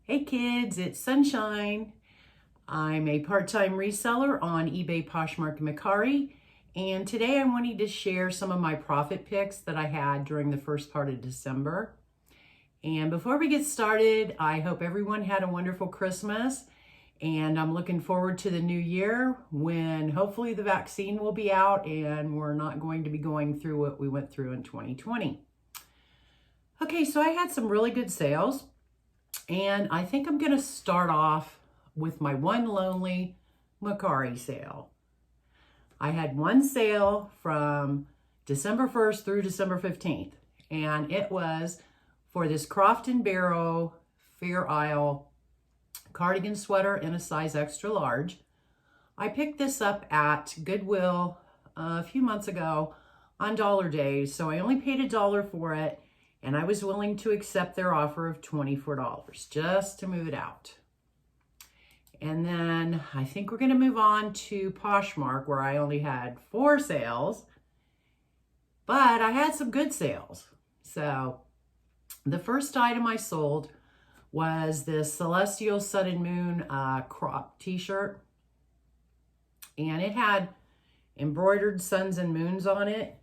Hey kids, it's Sunshine. I'm a part-time reseller on eBay, Poshmark and Mercari, and today I wanted to share some of my profit picks that I had during the first part of December. And before we get started, I hope everyone had a wonderful Christmas, and I'm looking forward to the new year when hopefully the vaccine will be out and we're not going to be going through what we went through in 2020. Okay, so I had some really good sales. And I think I'm going to start off with my one lonely Mercari sale. I had one sale from December 1st through December 15th. And it was for this Croft & Barrow Fair Isle cardigan sweater in a size extra large. I picked this up at Goodwill a few months ago on Dollar Days. So I only paid $1 for it. And I was willing to accept their offer of $24 just to move it out. And then I think we're going to move on to Poshmark, where I only had 4 sales, but I had some good sales. So the first item I sold was this Celestial Sun and Moon crop t-shirt. And it had embroidered suns and moons on it.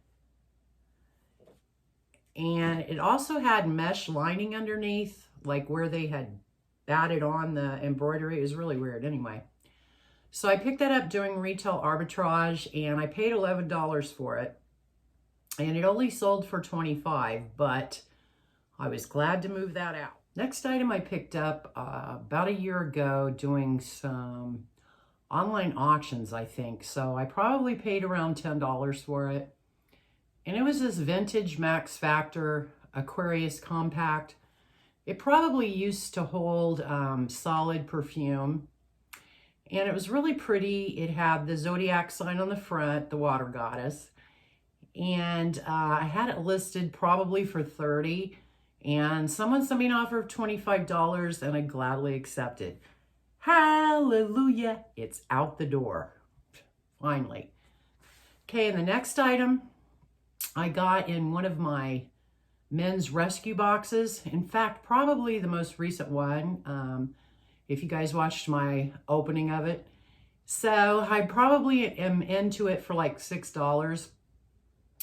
And it also had mesh lining underneath, like where they had batted on the embroidery. It was really weird anyway. So I picked that up doing retail arbitrage, and I paid $11 for it. And it only sold for $25, but I was glad to move that out. Next item I picked up about a year ago doing some online auctions, I think. So I probably paid around $10 for it. And it was this vintage Max Factor Aquarius compact. It probably used to hold solid perfume. And it was really pretty. It had the zodiac sign on the front, the water goddess. And I had it listed probably for $30. And someone sent me an offer of $25 and I gladly accepted. Hallelujah, it's out the door. Finally. Okay, and the next item I got in one of my men's rescue boxes. In fact, probably the most recent one, if you guys watched my opening of it. So I probably am into it for like $6.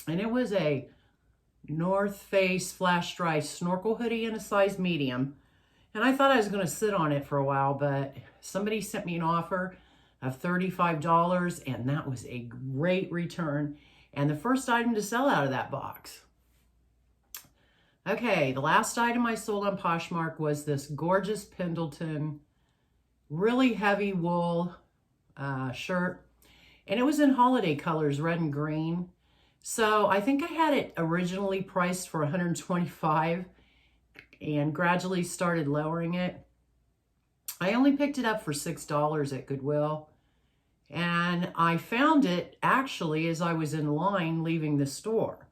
And it was a North Face flash dry snorkel hoodie in a size medium. And I thought I was going to sit on it for a while, but somebody sent me an offer of $35, and that was a great return. And the first item to sell out of that box. Okay, the last item I sold on Poshmark was this gorgeous Pendleton, really heavy wool shirt. And it was in holiday colors, red and green. So I think I had it originally priced for $125 and gradually started lowering it. I only picked it up for $6 at Goodwill. And I found it actually as I was in line leaving the store.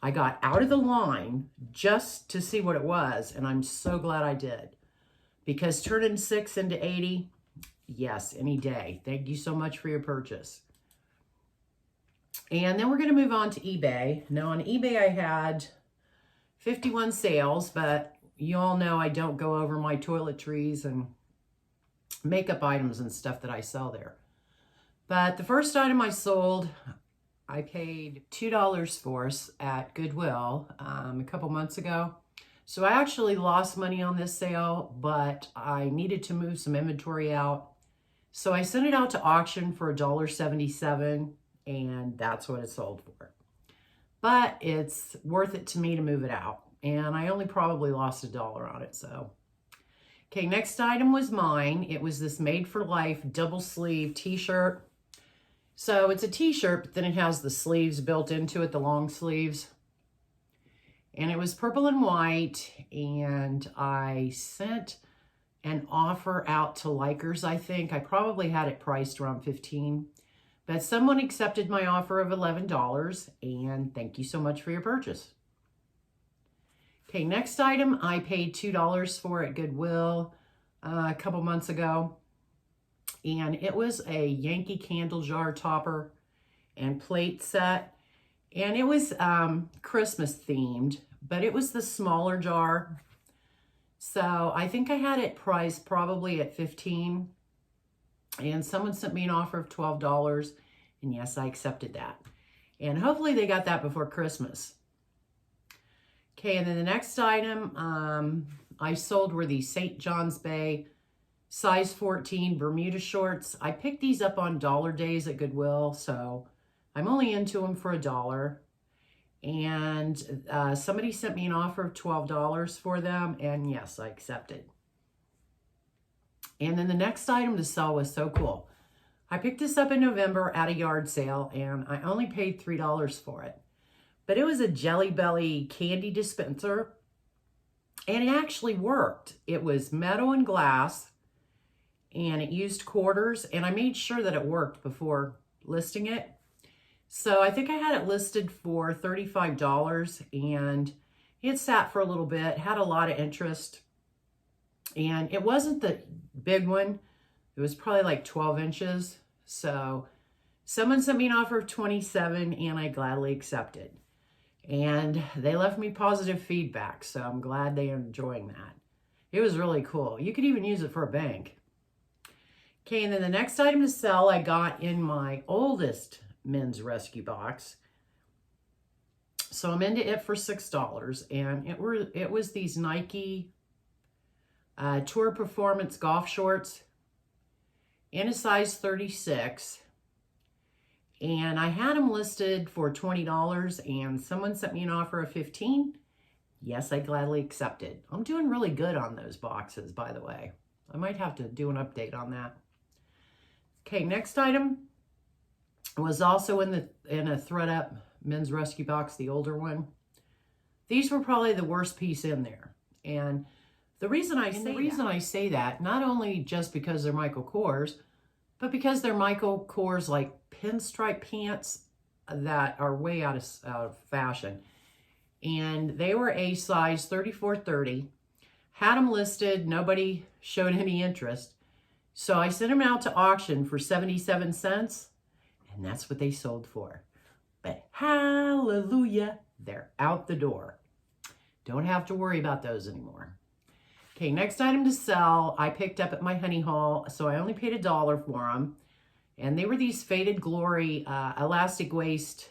I got out of the line just to see what it was, and I'm so glad I did. Because turning 6 into 80, yes, any day. Thank you so much for your purchase. And then we're going to move on to eBay. Now on eBay I had 51 sales, but you all know I don't go over my toiletries and makeup items and stuff that I sell there. But the first item I sold, I paid $2 for at Goodwill a couple months ago. So I actually lost money on this sale, but I needed to move some inventory out. So I sent it out to auction for $1.77, and that's what it sold for. But it's worth it to me to move it out. And I only probably lost $1 on it, so. Okay, next item was mine. It was this Made for Life double sleeve t-shirt. So it's a t-shirt, but then it has the sleeves built into it, the long sleeves. And it was purple and white, and I sent an offer out to likers, I think. I probably had it priced around $15, but someone accepted my offer of $11, and thank you so much for your purchase. Okay, next item I paid $2 for at Goodwill a couple months ago. And it was a Yankee candle jar topper and plate set. And it was Christmas themed, but it was the smaller jar. So I think I had it priced probably at $15, and someone sent me an offer of $12, and yes, I accepted that. And hopefully they got that before Christmas. Okay, and then the next item I sold were these St. John's Bay size 14 Bermuda shorts. I picked these up on dollar days at Goodwill, so I'm only into them for $1. And somebody sent me an offer of $12 for them, and yes, I accepted. And then the next item to sell was so cool. I picked this up in November at a yard sale, and I only paid $3 for it. But it was a Jelly Belly candy dispenser, and it actually worked. It was metal and glass, and it used quarters, and I made sure that it worked before listing it. So I think I had it listed for $35, and it sat for a little bit, had a lot of interest, and it wasn't the big one. It was probably like 12 inches. So someone sent me an offer of $27, and I gladly accepted. And they left me positive feedback, so I'm glad they're enjoying that. It was really cool. You could even use it for a bank. Okay, and then the next item to sell I got in my oldest men's rescue box. So I'm into it for $6, and it was these Nike Tour Performance golf shorts in a size 36. And I had them listed for $20, and someone sent me an offer of $15. Yes, I gladly accepted. I'm doing really good on those boxes, by the way. I might have to do an update on that. Okay, next item was also in a ThredUp men's rescue box, the older one. These were probably the worst piece in there. And the reason I say that, not only just because they're Michael Kors, but because they're Michael Kors like pinstripe pants that are way out of fashion. And they were a size 34-30. Had them listed, nobody showed any interest. So I sent them out to auction for 77 cents, and that's what they sold for. But hallelujah, they're out the door. Don't have to worry about those anymore. Okay, next item to sell, I picked up at my honey haul, so I only paid $1 for them. And they were these Faded Glory elastic waist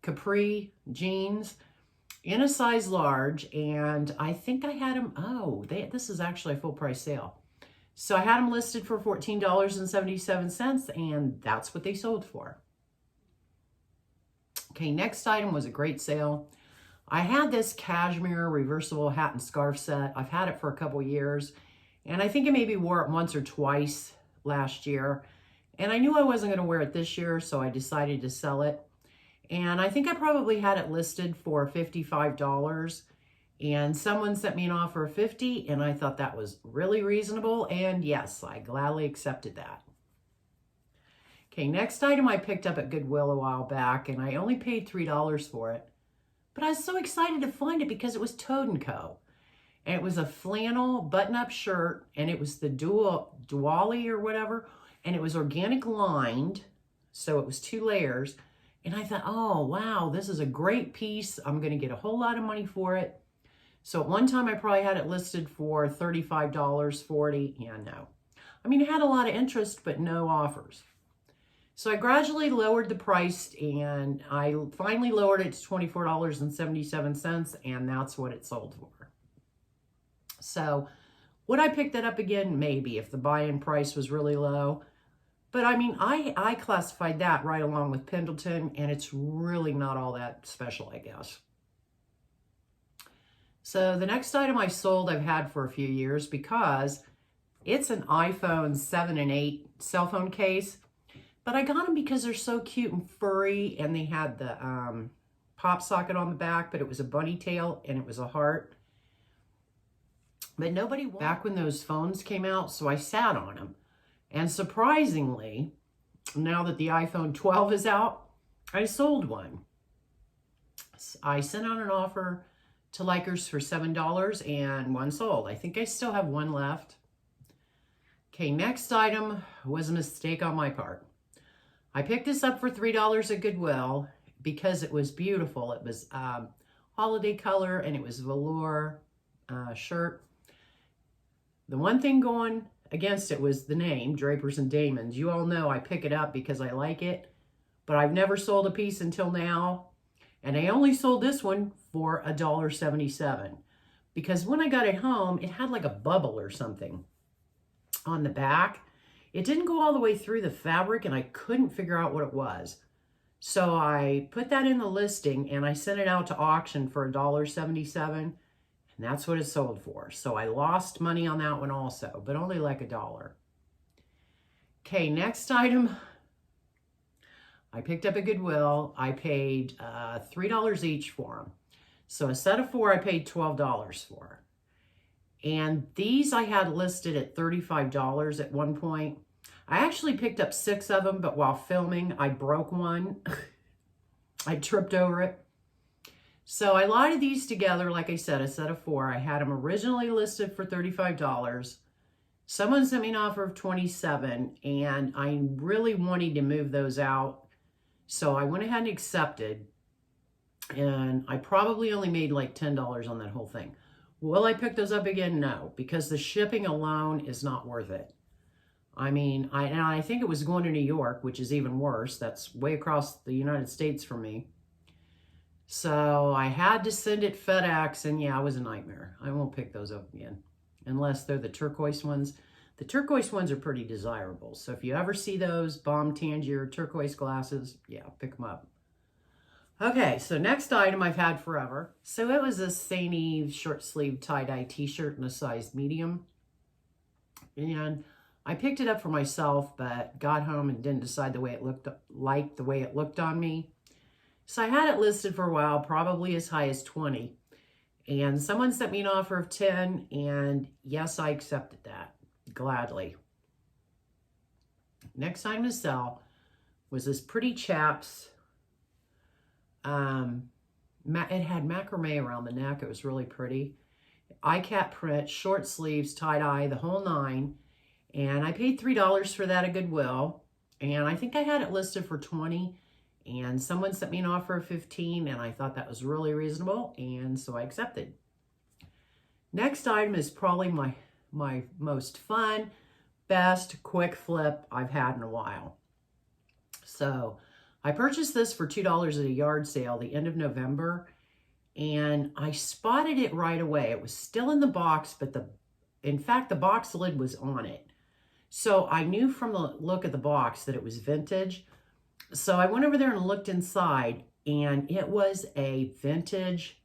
capri jeans in a size large, and I think I had them, this is actually a full price sale. So I had them listed for $14.77, and that's what they sold for. Okay, next item was a great sale. I had this Cashmere reversible hat and scarf set. I've had it for a couple years, and I think I maybe wore it once or twice last year. And I knew I wasn't going to wear it this year, so I decided to sell it. And I think I probably had it listed for $55. And someone sent me an offer of $50, and I thought that was really reasonable. And yes, I gladly accepted that. Okay, next item I picked up at Goodwill a while back, and I only paid $3 for it. But I was so excited to find it because it was Toad & Co. And it was a flannel button-up shirt, and it was the Duali or whatever, and it was organic lined, so it was 2 layers. And I thought, oh, wow, this is a great piece. I'm going to get a whole lot of money for it. So at one time, I probably had it listed for $35, $40. Yeah, no. I mean, it had a lot of interest, but no offers. So I gradually lowered the price, and I finally lowered it to $24.77, and that's what it sold for. So would I pick that up again? Maybe, if the buy-in price was really low. But I mean, I classified that right along with Pendleton, and it's really not all that special, I guess. So the next item I sold I've had for a few years because it's an iPhone 7 and 8 cell phone case. But I got them because they're so cute and furry, and they had the pop socket on the back, but it was a bunny tail and it was a heart. But nobody wanted back when those phones came out, so I sat on them. And surprisingly, now that the iPhone 12 is out, I sold one. I sent out an offer to Likers for $7, and one sold. I think I still have one left. Okay, next item was a mistake on my part. I picked this up for $3 at Goodwill because it was beautiful. It was holiday color, and it was velour shirt. The one thing going against it was the name, Drapers and Damons. You all know I pick it up because I like it, but I've never sold a piece until now. And I only sold this one for $1.77 because when I got it home, it had like a bubble or something on the back. It didn't go all the way through the fabric and I couldn't figure out what it was. So I put that in the listing and I sent it out to auction for $1.77 and that's what it sold for. So I lost money on that one also, but only like $1. Okay, next item. I picked up at Goodwill. I paid $3 each for them. So a set of 4 I paid $12 for. And these I had listed at $35 at one point. I actually picked up 6 of them, but while filming, I broke one. I tripped over it. So I lotted these together, like I said, a set of 4. I had them originally listed for $35. Someone sent me an offer of $27, and I really wanted to move those out. So I went ahead and accepted, and I probably only made like $10 on that whole thing. Will I pick those up again? No, because the shipping alone is not worth it. I mean, I think it was going to New York, which is even worse. That's way across the United States for me. So I had to send it FedEx, and yeah, it was a nightmare. I won't pick those up again, unless they're the turquoise ones. The turquoise ones are pretty desirable. So if you ever see those bomb Tangier turquoise glasses, yeah, pick them up. Okay, so next item I've had forever. So it was a Saney short sleeve tie-dye t-shirt in a size medium. And I picked it up for myself, but got home and didn't decide the way it looked on me. So I had it listed for a while, probably as high as 20. And someone sent me an offer of 10, and yes, I accepted that gladly. Next item to sell was this Pretty Chaps. It had macrame around the neck. It was really pretty. ICAT print, short sleeves, tie-dye, the whole 9. And I paid $3 for that at Goodwill. And I think I had it listed for 20. And someone sent me an offer of 15, and I thought that was really reasonable, and so I accepted. Next item is probably my most fun, best quick flip I've had in a while. So I purchased this for $2 at a yard sale the end of November, and I spotted it right away. It was still in the box, but in fact, the box lid was on it. So I knew from the look of the box that it was vintage. So I went over there and looked inside, and it was a vintage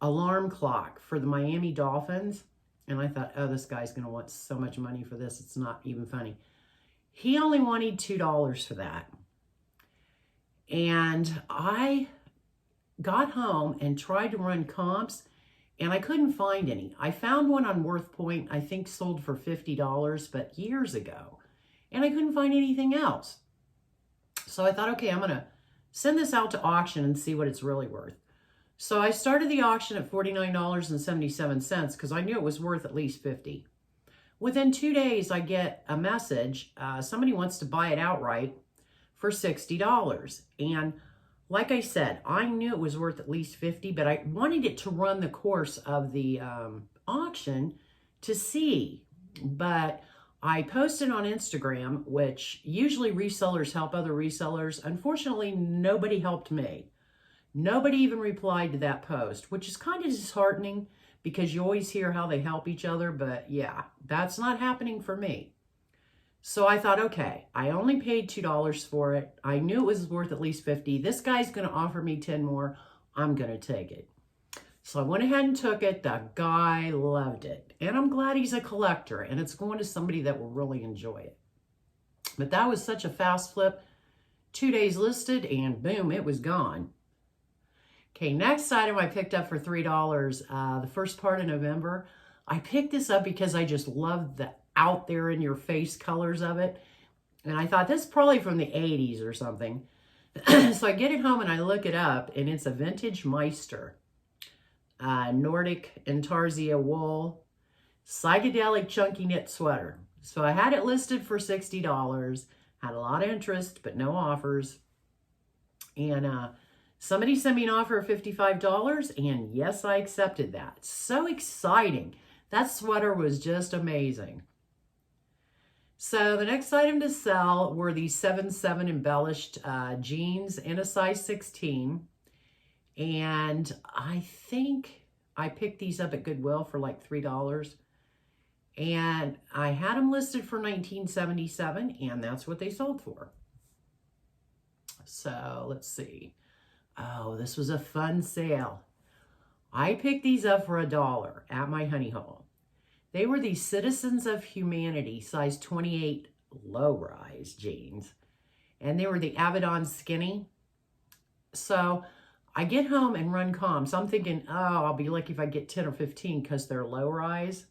alarm clock for the Miami Dolphins. And I thought, oh, this guy's going to want so much money for this. It's not even funny. He only wanted $2 for that. And I got home and tried to run comps, and I couldn't find any. I found one on WorthPoint, I think sold for $50, but years ago. And I couldn't find anything else. So I thought, okay, I'm going to send this out to auction and see what it's really worth. So I started the auction at $49.77 because I knew it was worth at least $50. Within 2 days, I get a message. Somebody wants to buy it outright for $60. And like I said, I knew it was worth at least $50, but I wanted it to run the course of the auction to see. But I posted on Instagram, which usually resellers help other resellers. Unfortunately, nobody helped me. Nobody even replied to that post, which is kind of disheartening because you always hear how they help each other. But yeah, that's not happening for me. So I thought, okay, I only paid $2 for it. I knew it was worth at least $50. This guy's going to offer me 10 more. I'm going to take it. So I went ahead and took it. The guy loved it. And I'm glad he's a collector. And it's going to somebody that will really enjoy it. But that was such a fast flip. 2 days listed and boom, it was gone. Okay, next item I picked up for $3 the first part of November. I picked this up because I just loved the out there in your face colors of it. And I thought this is probably from the 80s or something. So I get it home and I look it up and it's a vintage Meister. Nordic Intarsia wool, psychedelic chunky knit sweater. So I had it listed for $60, had a lot of interest, but no offers. And Somebody sent me an offer of $55, and yes, I accepted that. So exciting. That sweater was just amazing. So the next item to sell were these 7/7 embellished jeans in a size 16. And I think I picked these up at Goodwill for like $3. And I had them listed for $19.77, and that's what they sold for. So let's see. Oh, this was a fun sale. I picked these up for $1 at my honey hole. They were the Citizens of Humanity size 28 low-rise jeans. And they were the Avedon skinny. So I get home and run comps. I'm thinking, oh, I'll be lucky if I get 10 or 15 because they're low-rise.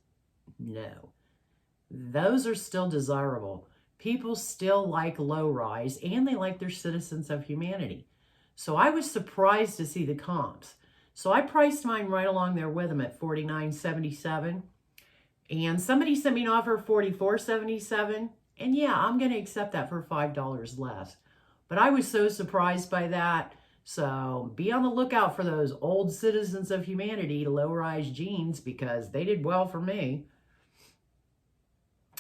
No. Those are still desirable. People still like low-rise, and they like their Citizens of Humanity. So I was surprised to see the comps. So I priced mine right along there with them at $49.77. And somebody sent me an offer of $44.77. And yeah, I'm going to accept that for $5 less. But I was so surprised by that. So be on the lookout for those old Citizens of Humanity low-rise jeans because they did well for me.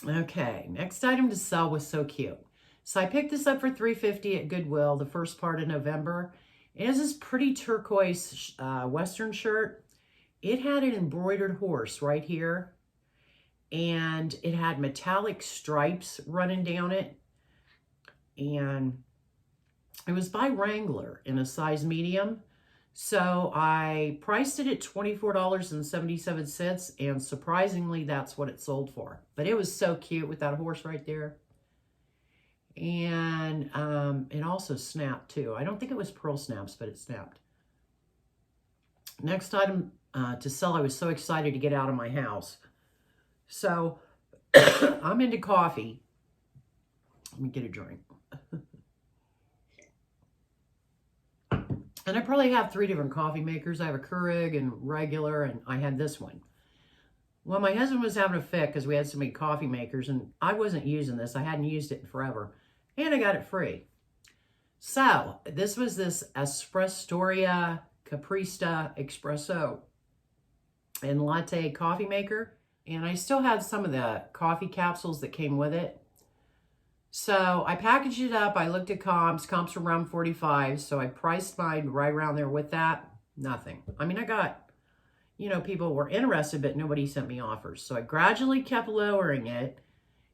Okay, next item to sell was so cute. So I picked this up for $3.50 at Goodwill the first part of November. It is this pretty turquoise Western shirt. It had an embroidered horse right here. And it had metallic stripes running down it. And it was by Wrangler in a size medium. So I priced it at $24.77. And surprisingly, that's what it sold for. But it was so cute with that horse right there. And it also snapped too. I don't think it was pearl snaps, but it snapped. Next item to sell, I was so excited to get out of my house. So I'm into coffee. Let me get a drink. And I probably have 3 different coffee makers. I have a Keurig and regular, and I had this one. Well, my husband was having a fit because we had so many coffee makers, and I wasn't using this. I hadn't used it in forever. And I got it free. So this was this Espressoria Caprista Espresso and Latte coffee maker. And I still had some of the coffee capsules that came with it. So I packaged it up. I looked at comps. Comps were around 45. So I priced mine right around there with that. Nothing. I mean, I got, people were interested, but nobody sent me offers. So I gradually kept lowering it.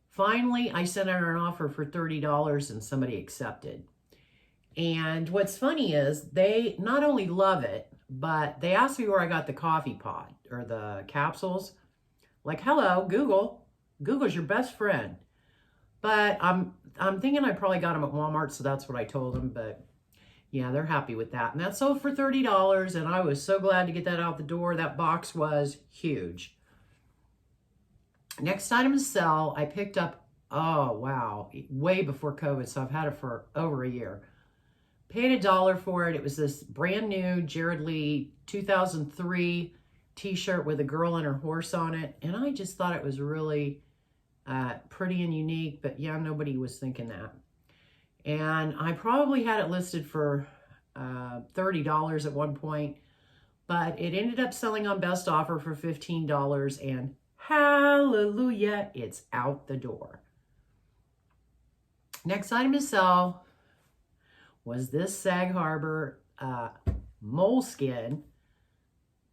Finally, I sent out an offer for $30 and somebody accepted. And what's funny is they not only love it, but they asked me where I got the coffee pod or the capsules. Like, hello, Google. Google's your best friend. But I'm thinking I probably got them at Walmart, so that's what I told them. But yeah, they're happy with that. And that sold for $30, and I was so glad to get that out the door. That box was huge. Next item to sell, I picked up, oh wow, way before COVID, so I've had it for over a year. Paid $1 for it. It was this brand new Jared Lee 2003 t-shirt with a girl and her horse on it. And I just thought it was really pretty and unique, but yeah, nobody was thinking that. And I probably had it listed for $30 at one point, but it ended up selling on best offer for $15, and hallelujah, it's out the door. Next item to sell was this Sag Harbor moleskin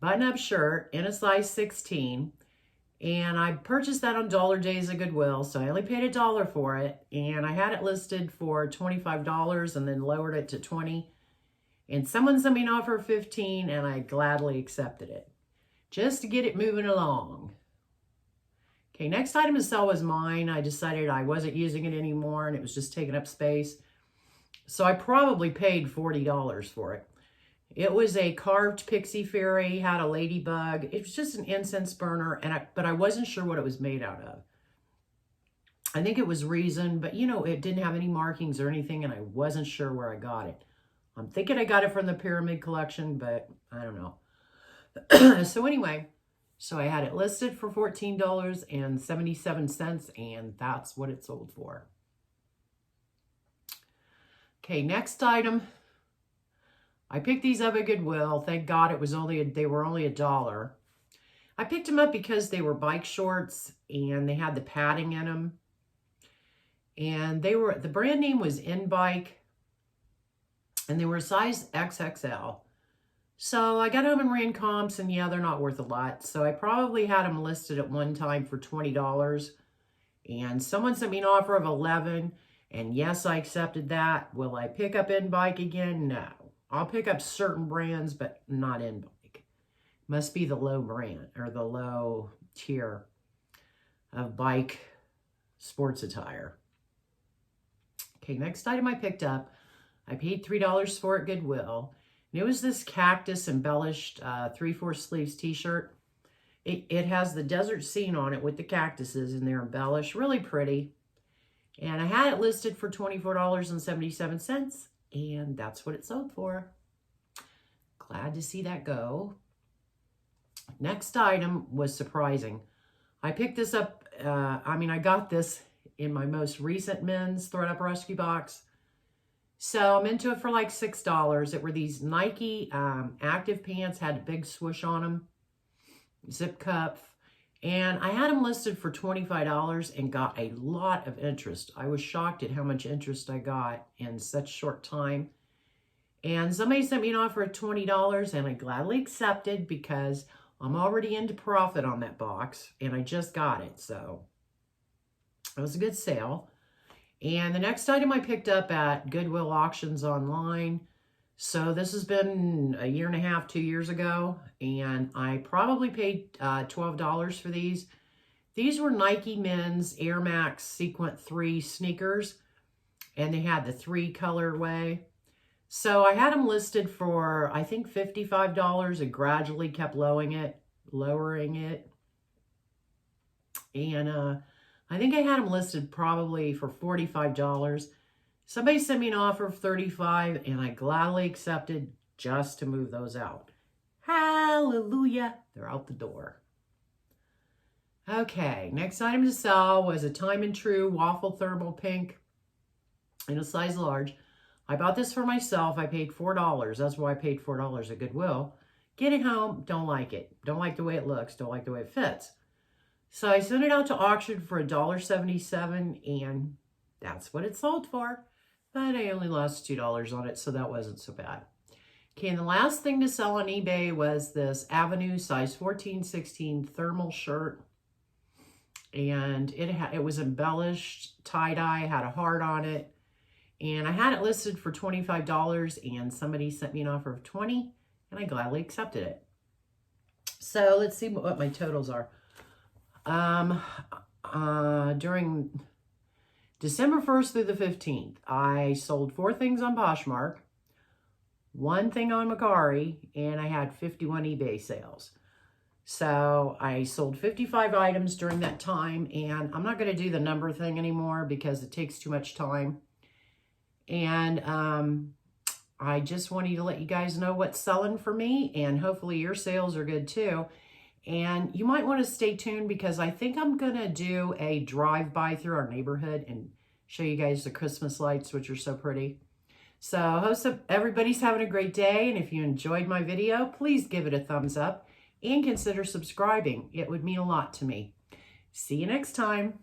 button-up shirt in a size 16. And I purchased that on Dollar Days at Goodwill, so I only paid $1 for it. And I had it listed for $25 and then lowered it to $20. And someone sent me an offer of $15, and I gladly accepted it just to get it moving along. Okay, next item to sell was mine. I decided I wasn't using it anymore, and it was just taking up space. So I probably paid $40 for it. It was a carved pixie fairy, had a ladybug. It was just an incense burner, but I wasn't sure what it was made out of. I think it was resin, but it didn't have any markings or anything, and I wasn't sure where I got it. I'm thinking I got it from the Pyramid Collection, but I don't know. So anyway, so I had it listed for $14.77, and that's what it sold for. Okay, next item. I picked these up at Goodwill. Thank God they were only $1. I picked them up because they were bike shorts and they had the padding in them. And the brand name was Bike, and they were a size XXL. So I got home and ran comps, and yeah, they're not worth a lot. So I probably had them listed at one time for $20. And someone sent me an offer of $11. And yes, I accepted that. Will I pick up Bike again? No. I'll pick up certain brands, but not Bike. Must be the low brand or the low tier of bike sports attire. Okay, next item I picked up. I paid $3 for it at Goodwill. And it was this cactus embellished 3/4 sleeves t-shirt. It has the desert scene on it with the cactuses, and they're embellished. Really pretty. And I had it listed for $24.77, and that's what it sold for. Glad to see that go. Next item was surprising. I picked this up, I got this in my most recent men's thredUP rescue box. So I'm into it for like $6. It were these Nike active pants, had a big swoosh on them, zip cuff. And I had them listed for $25 and got a lot of interest. I was shocked at how much interest I got in such short time. And somebody sent me an offer of $20, and I gladly accepted because I'm already into profit on that box, and I just got it. So it was a good sale. And the next item I picked up at Goodwill auctions online. So this has been a year and a half, 2 years ago, and I probably paid $12 for these. These were Nike men's Air Max Sequin 3 sneakers, and they had the 3 colorway. So I had them listed for, I think, $55 and gradually kept lowering it. And I think I had them listed probably for $45. Somebody sent me an offer of $35, and I gladly accepted just to move those out. Hallelujah. They're out the door. Okay, next item to sell was a Time and True waffle thermal pink in a size large. I bought this for myself. I paid $4. That's why I paid $4 at Goodwill. Get it home, don't like it. Don't like the way it looks, don't like the way it fits. So I sent it out to auction for $1.77, and that's what it sold for. But I only lost $2 on it, so that wasn't so bad. Okay, and the last thing to sell on eBay was this Avenue size 14-16 thermal shirt. And it was embellished, tie-dye, had a heart on it. And I had it listed for $25, and somebody sent me an offer of $20, and I gladly accepted it. So let's see what my totals are. During December 1st through the 15th, I sold 4 things on Poshmark, 1 thing on Mercari, and I had 51 eBay sales. So I sold 55 items during that time, and I'm not going to do the number thing anymore because it takes too much time. And I just wanted to let you guys know what's selling for me, and hopefully your sales are good too. And you might want to stay tuned because I think I'm going to do a drive-by through our neighborhood and show you guys the Christmas lights, which are so pretty. So I hope everybody's having a great day. And if you enjoyed my video, please give it a thumbs up and consider subscribing. It would mean a lot to me. See you next time.